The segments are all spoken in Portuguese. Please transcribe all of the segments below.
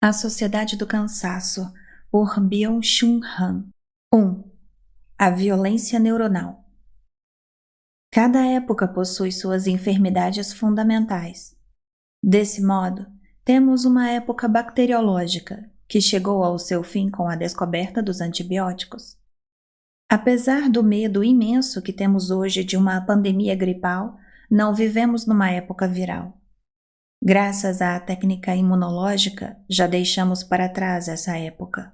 A Sociedade do Cansaço, por Byung-Chul Han. 1. A violência neuronal. Cada época possui suas enfermidades fundamentais. Desse modo, temos uma época bacteriológica, que chegou ao seu fim com a descoberta dos antibióticos. Apesar do medo imenso que temos hoje de uma pandemia gripal, não vivemos numa época viral. Graças à técnica imunológica, já deixamos para trás essa época.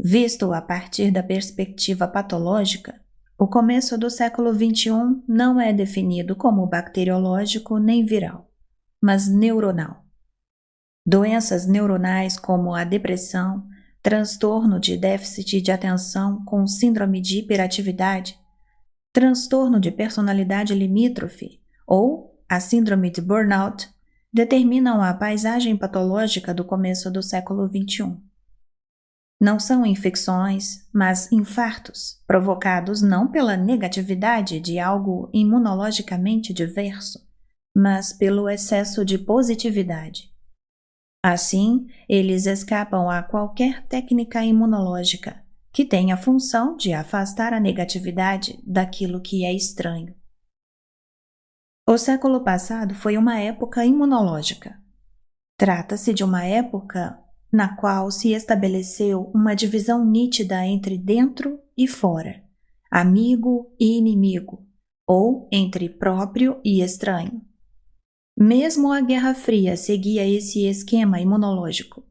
Visto a partir da perspectiva patológica, o começo do século XXI não é definido como bacteriológico nem viral, mas neuronal. Doenças neuronais como a depressão, transtorno de déficit de atenção com síndrome de hiperatividade, transtorno de personalidade limítrofe ou a síndrome de burnout determinam a paisagem patológica do começo do século XXI. Não são infecções, mas infartos, provocados não pela negatividade de algo imunologicamente diverso, mas pelo excesso de positividade. Assim, eles escapam a qualquer técnica imunológica que tenha a função de afastar a negatividade daquilo que é estranho. O século passado foi uma época imunológica. Trata-se de uma época na qual se estabeleceu uma divisão nítida entre dentro e fora, amigo e inimigo, ou entre próprio e estranho. Mesmo a Guerra Fria seguia esse esquema imunológico.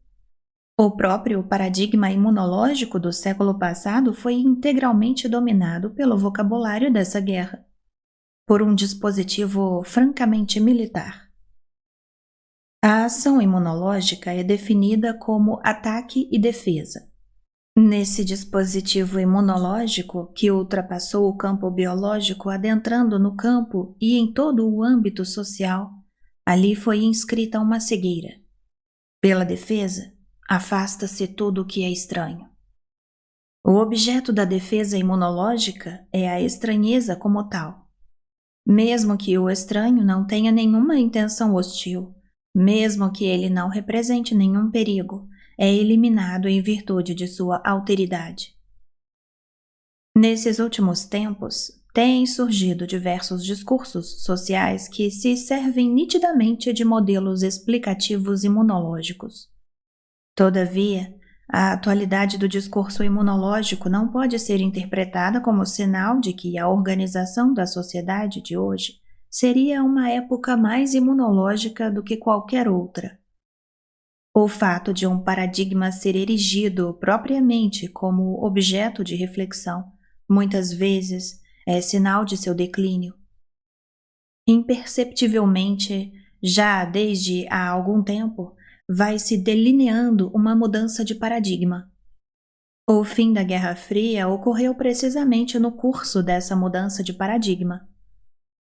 O próprio paradigma imunológico do século passado foi integralmente dominado pelo vocabulário dessa guerra, por um dispositivo francamente militar. A ação imunológica é definida como ataque e defesa. Nesse dispositivo imunológico, que ultrapassou o campo biológico adentrando no campo e em todo o âmbito social, ali foi inscrita uma cegueira. Pela defesa, afasta-se tudo o que é estranho. O objeto da defesa imunológica é a estranheza como tal. Mesmo que o estranho não tenha nenhuma intenção hostil, mesmo que ele não represente nenhum perigo, é eliminado em virtude de sua alteridade. Nesses últimos tempos, têm surgido diversos discursos sociais que se servem nitidamente de modelos explicativos imunológicos. Todavia, a atualidade do discurso imunológico não pode ser interpretada como sinal de que a organização da sociedade de hoje seria uma época mais imunológica do que qualquer outra. O fato de um paradigma ser erigido propriamente como objeto de reflexão, muitas vezes, é sinal de seu declínio. Imperceptivelmente, já desde há algum tempo, vai se delineando uma mudança de paradigma. O fim da Guerra Fria ocorreu precisamente no curso dessa mudança de paradigma.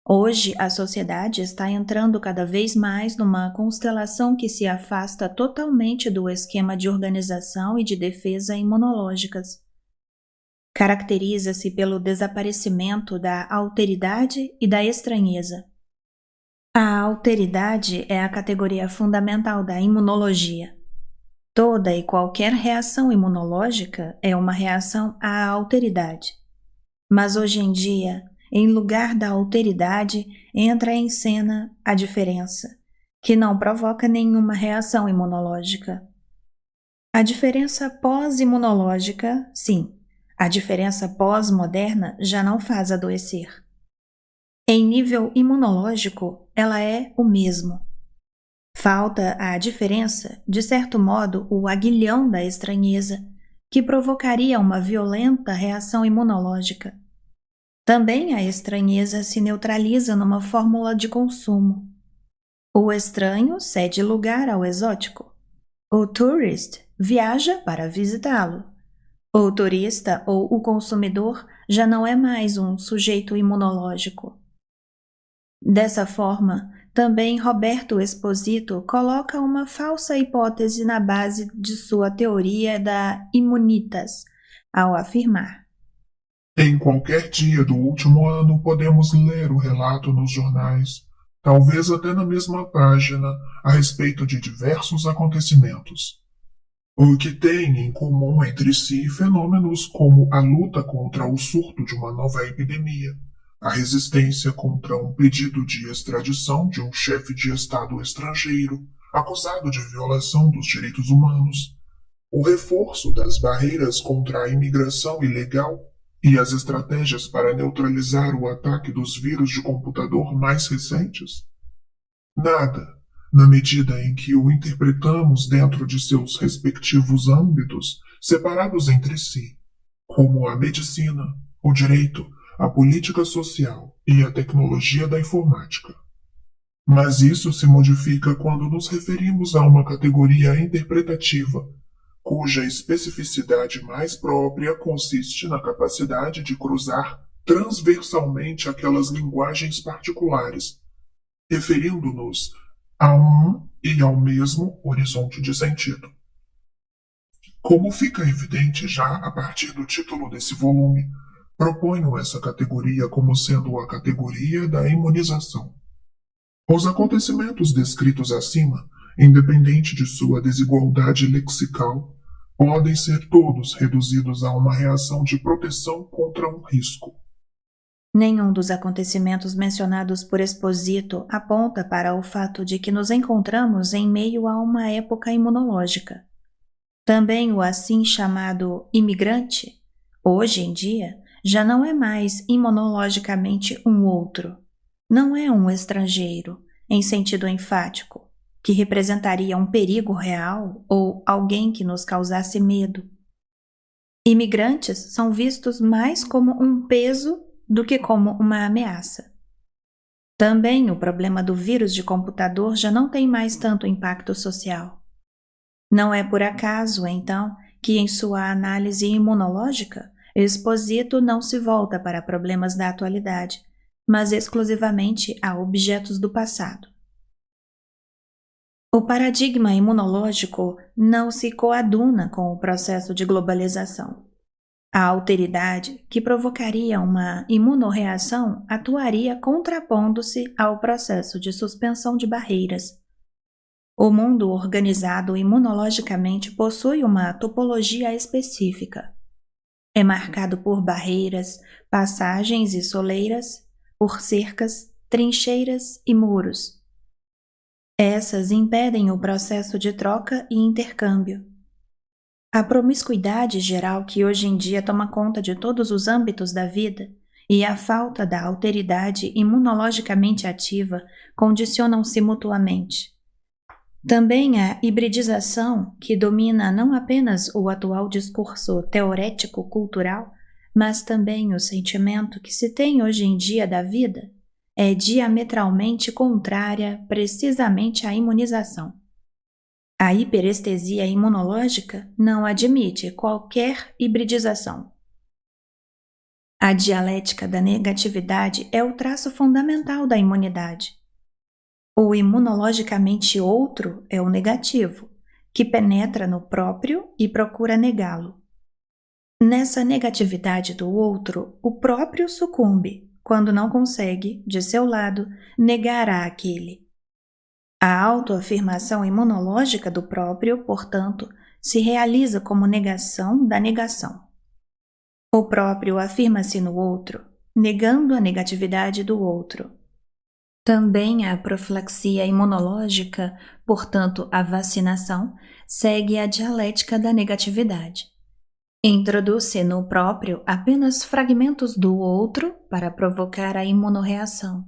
Hoje, a sociedade está entrando cada vez mais numa constelação que se afasta totalmente do esquema de organização e de defesa imunológicas. Caracteriza-se pelo desaparecimento da alteridade e da estranheza. A alteridade é a categoria fundamental da imunologia. Toda e qualquer reação imunológica é uma reação à alteridade. Mas hoje em dia, em lugar da alteridade, entra em cena a diferença, que não provoca nenhuma reação imunológica. A diferença pós-imunológica, sim, a diferença pós-moderna já não faz adoecer. Em nível imunológico, ela é o mesmo. Falta a diferença, de certo modo, o aguilhão da estranheza, que provocaria uma violenta reação imunológica. Também a estranheza se neutraliza numa fórmula de consumo. O estranho cede lugar ao exótico. O tourist viaja para visitá-lo. O turista ou o consumidor já não é mais um sujeito imunológico. Dessa forma, também Roberto Esposito coloca uma falsa hipótese na base de sua teoria da imunitas, ao afirmar: em qualquer dia do último ano, podemos ler o relato nos jornais talvez até na mesma página, a respeito de diversos acontecimentos. O que tem em comum entre si fenômenos como a luta contra o surto de uma nova epidemia, a resistência contra um pedido de extradição de um chefe de Estado estrangeiro acusado de violação dos direitos humanos, o reforço das barreiras contra a imigração ilegal e as estratégias para neutralizar o ataque dos vírus de computador mais recentes? Nada, na medida em que o interpretamos dentro de seus respectivos âmbitos, separados entre si, como a medicina, o direito, a política social e a tecnologia da informática. Mas isso se modifica quando nos referimos a uma categoria interpretativa, cuja especificidade mais própria consiste na capacidade de cruzar transversalmente aquelas linguagens particulares, referindo-nos a um e ao mesmo horizonte de sentido. Como fica evidente já a partir do título desse volume, proponho essa categoria como sendo a categoria da imunização. Os acontecimentos descritos acima, independente de sua desigualdade lexical, podem ser todos reduzidos a uma reação de proteção contra um risco. Nenhum dos acontecimentos mencionados por Exposito aponta para o fato de que nos encontramos em meio a uma época imunológica. Também o assim chamado imigrante, hoje em dia, já não é mais imunologicamente um outro. Não é um estrangeiro, em sentido enfático, que representaria um perigo real ou alguém que nos causasse medo. Imigrantes são vistos mais como um peso do que como uma ameaça. Também o problema do vírus de computador já não tem mais tanto impacto social. Não é por acaso, então, que em sua análise imunológica, Exposito não se volta para problemas da atualidade, mas exclusivamente a objetos do passado. O paradigma imunológico não se coaduna com o processo de globalização. A alteridade, que provocaria uma imunorreação, atuaria contrapondo-se ao processo de suspensão de barreiras. O mundo organizado imunologicamente possui uma topologia específica. É marcado por barreiras, passagens e soleiras, por cercas, trincheiras e muros. Essas impedem o processo de troca e intercâmbio. A promiscuidade geral que hoje em dia toma conta de todos os âmbitos da vida e a falta da alteridade imunologicamente ativa condicionam-se mutuamente. Também a hibridização, que domina não apenas o atual discurso teorético-cultural, mas também o sentimento que se tem hoje em dia da vida, é diametralmente contrária precisamente à imunização. A hiperestesia imunológica não admite qualquer hibridização. A dialética da negatividade é o traço fundamental da imunidade. O imunologicamente outro é o negativo, que penetra no próprio e procura negá-lo. Nessa negatividade do outro, o próprio sucumbe, quando não consegue, de seu lado, negar a aquele. A autoafirmação imunológica do próprio, portanto, se realiza como negação da negação. O próprio afirma-se no outro, negando a negatividade do outro. Também a profilaxia imunológica, portanto a vacinação, segue a dialética da negatividade. Introduz-se no próprio apenas fragmentos do outro para provocar a imunorreação.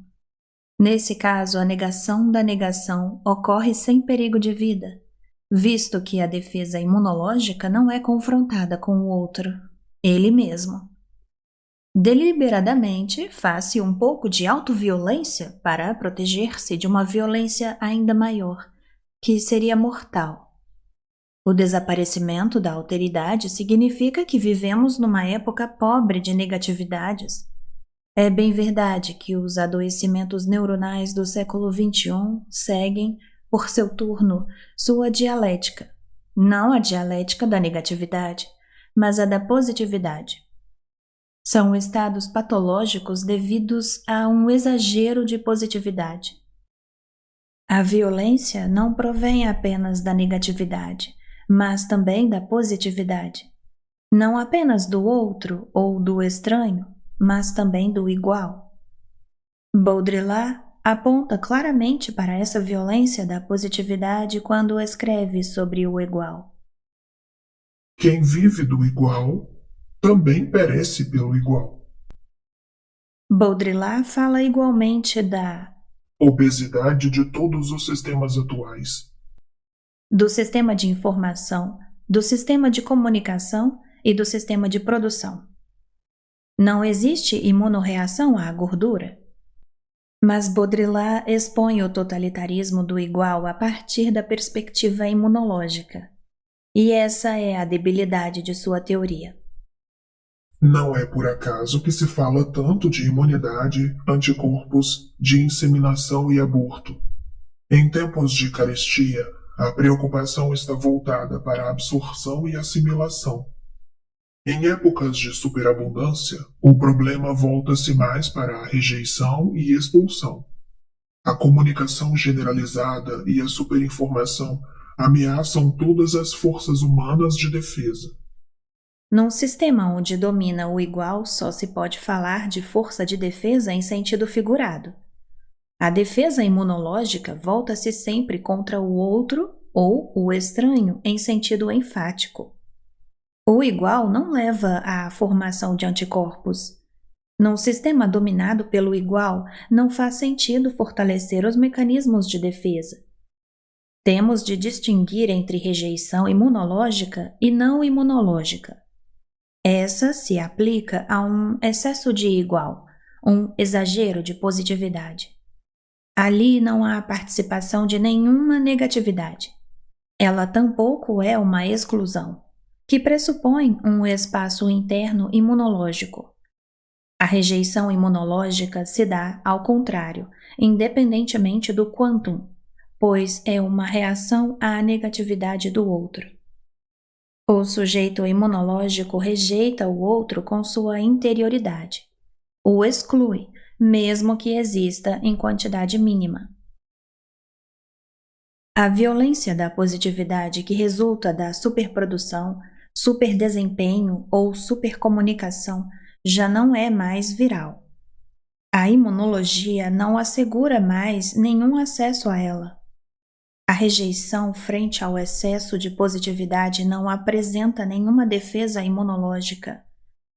Nesse caso, a negação da negação ocorre sem perigo de vida, visto que a defesa imunológica não é confrontada com o outro, ele mesmo. Deliberadamente, faz-se um pouco de autoviolência para proteger-se de uma violência ainda maior, que seria mortal. O desaparecimento da alteridade significa que vivemos numa época pobre de negatividades. É bem verdade que os adoecimentos neuronais do século XXI seguem, por seu turno, sua dialética, não a dialética da negatividade, mas a da positividade. São estados patológicos devidos a um exagero de positividade. A violência não provém apenas da negatividade, mas também da positividade. Não apenas do outro ou do estranho, mas também do igual. Baudrillard aponta claramente para essa violência da positividade quando escreve sobre o igual. Quem vive do igual também perece pelo igual. Baudrillard fala igualmente da Obesidade de todos os sistemas atuais. do sistema de informação, do sistema de comunicação e do sistema de produção. Não existe imunorreação à gordura. Mas Baudrillard expõe o totalitarismo do igual a partir da perspectiva imunológica. E essa é a debilidade de sua teoria. Não é por acaso que se fala tanto de imunidade, anticorpos, de inseminação e aborto. Em tempos de carestia, a preocupação está voltada para a absorção e assimilação. Em épocas de superabundância, o problema volta-se mais para a rejeição e expulsão. A comunicação generalizada e a superinformação ameaçam todas as forças humanas de defesa. Num sistema onde domina o igual, só se pode falar de força de defesa em sentido figurado. A defesa imunológica volta-se sempre contra o outro ou o estranho em sentido enfático. O igual não leva à formação de anticorpos. Num sistema dominado pelo igual, não faz sentido fortalecer os mecanismos de defesa. Temos de distinguir entre rejeição imunológica e não imunológica. Essa se aplica a um excesso de igual, um exagero de positividade. Ali não há participação de nenhuma negatividade. Ela tampouco é uma exclusão, que pressupõe um espaço interno imunológico. A rejeição imunológica se dá, ao contrário, independentemente do quantum, pois é uma reação à negatividade do outro. O sujeito imunológico rejeita o outro com sua interioridade. O exclui, mesmo que exista em quantidade mínima. A violência da positividade que resulta da superprodução, superdesempenho ou supercomunicação já não é mais viral. A imunologia não assegura mais nenhum acesso a ela. A rejeição frente ao excesso de positividade não apresenta nenhuma defesa imunológica,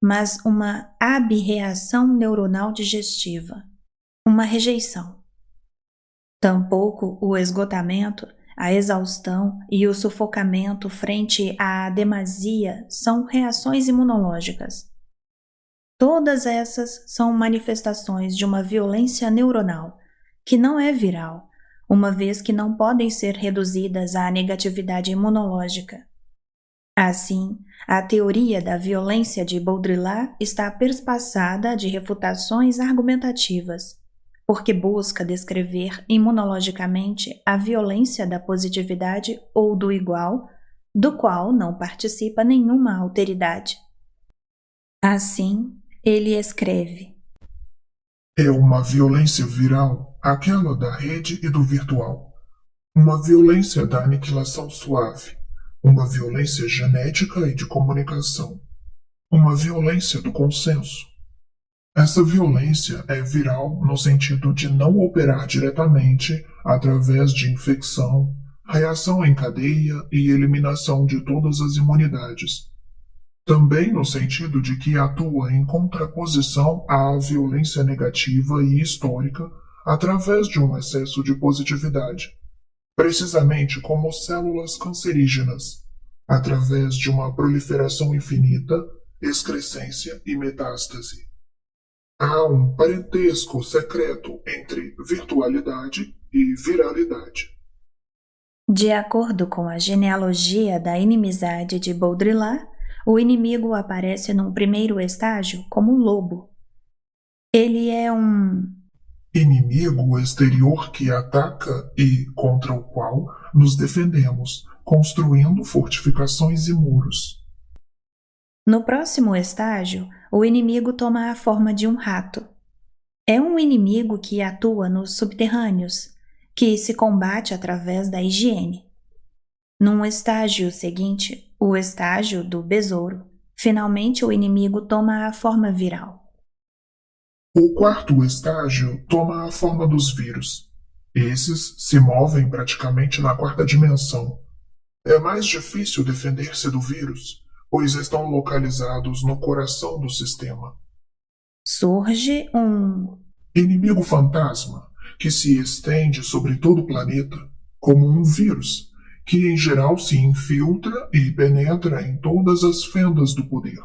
mas uma abreação neuronal digestiva, uma rejeição. Tampouco o esgotamento, a exaustão e o sufocamento frente à demasia são reações imunológicas. Todas essas são manifestações de uma violência neuronal, que não é viral, uma vez que não podem ser reduzidas à negatividade imunológica. Assim, a teoria da violência de Baudrillard está perspassada de refutações argumentativas, porque busca descrever imunologicamente a violência da positividade ou do igual, do qual não participa nenhuma alteridade. Assim, ele escreve: É uma violência viral, aquela da rede e do virtual. Uma violência da aniquilação suave. Uma violência genética e de comunicação. Uma violência do consenso. Essa violência é viral no sentido de não operar diretamente através de infecção, reação em cadeia e eliminação de todas as imunidades. Também no sentido de que atua em contraposição à violência negativa e histórica através de um excesso de positividade, precisamente como células cancerígenas, através de uma proliferação infinita, excrescência e metástase. Há um parentesco secreto entre virtualidade e viralidade. De acordo com a genealogia da inimizade de Baudrillard, o inimigo aparece num primeiro estágio como lobo. Ele é um inimigo exterior que ataca e contra o qual nos defendemos, construindo fortificações e muros. No próximo estágio, o inimigo toma a forma de um rato. É um inimigo que atua nos subterrâneos, que se combate através da higiene. Num estágio seguinte, o estágio do besouro, finalmente o inimigo toma a forma viral. O quarto estágio toma a forma dos vírus. Esses se movem praticamente na quarta dimensão. É mais difícil defender-se do vírus, pois estão localizados no coração do sistema. Surge um Inimigo fantasma, que se estende sobre todo o planeta, como um vírus, que em geral se infiltra e penetra em todas as fendas do poder.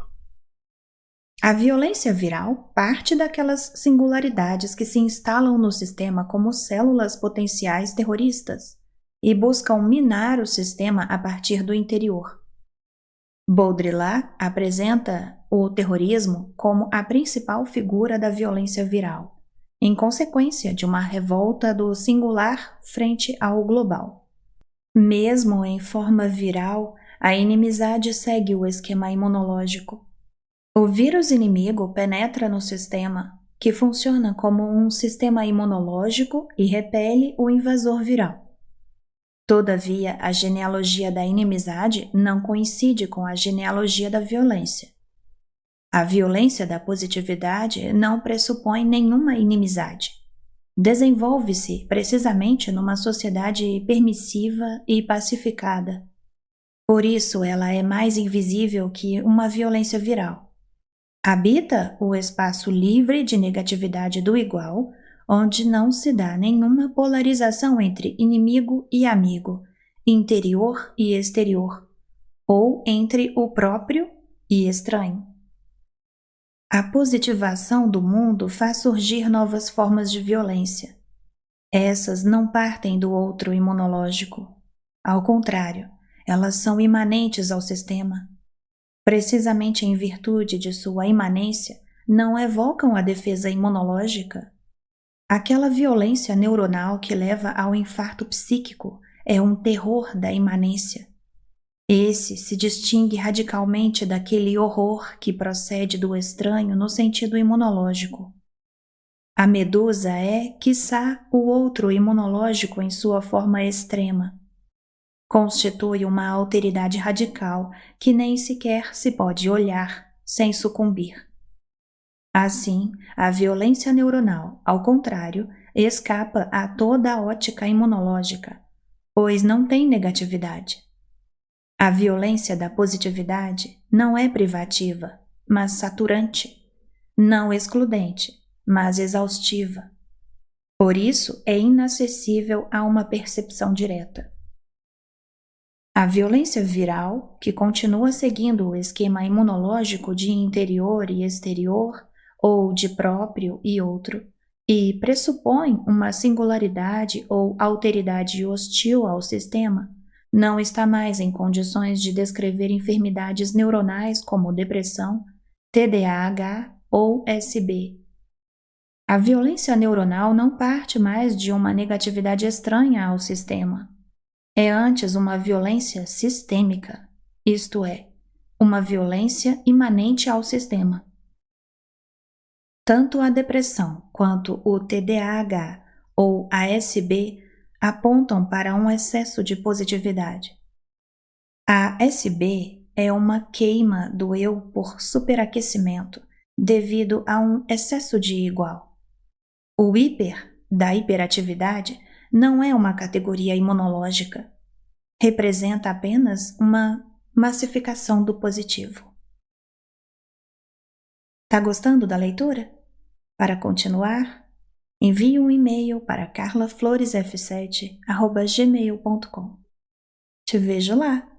A violência viral parte daquelas singularidades que se instalam no sistema como células potenciais terroristas e buscam minar o sistema a partir do interior. Baudrillard apresenta o terrorismo como a principal figura da violência viral, em consequência de uma revolta do singular frente ao global. Mesmo em forma viral, a inimizade segue o esquema imunológico. O vírus inimigo penetra no sistema, que funciona como um sistema imunológico e repele o invasor viral. Todavia, a genealogia da inimizade não coincide com a genealogia da violência. A violência da positividade não pressupõe nenhuma inimizade. Desenvolve-se precisamente numa sociedade permissiva e pacificada. Por isso, ela é mais invisível que uma violência viral. Habita o espaço livre de negatividade do igual, onde não se dá nenhuma polarização entre inimigo e amigo, interior e exterior, ou entre o próprio e estranho. A positivação do mundo faz surgir novas formas de violência. Essas não partem do outro imunológico. Ao contrário, elas são imanentes ao sistema. Precisamente em virtude de sua imanência, não evocam a defesa imunológica. Aquela violência neuronal que leva ao infarto psíquico é um terror da imanência. Esse se distingue radicalmente daquele horror que procede do estranho no sentido imunológico. A medusa é, quiçá, o outro imunológico em sua forma extrema. Constitui uma alteridade radical que nem sequer se pode olhar sem sucumbir. Assim, a violência neuronal, ao contrário, escapa a toda a ótica imunológica, pois não tem negatividade. A violência da positividade não é privativa, mas saturante, não excludente, mas exaustiva. Por isso, é inacessível a uma percepção direta. A violência viral, que continua seguindo o esquema imunológico de interior e exterior, ou de próprio e outro, e pressupõe uma singularidade ou alteridade hostil ao sistema, não está mais em condições de descrever enfermidades neuronais como depressão, TDAH ou SB. A violência neuronal não parte mais de uma negatividade estranha ao sistema. É antes uma violência sistêmica, isto é, uma violência imanente ao sistema. Tanto a depressão quanto o TDAH ou a SB apontam para um excesso de positividade. A SB é uma queima do eu por superaquecimento devido a um excesso de igual. O hiper da hiperatividade não é uma categoria imunológica. Representa apenas uma massificação do positivo. Tá gostando da leitura? Para continuar, envie um e-mail para carlafloresf7@gmail.com. Te vejo lá!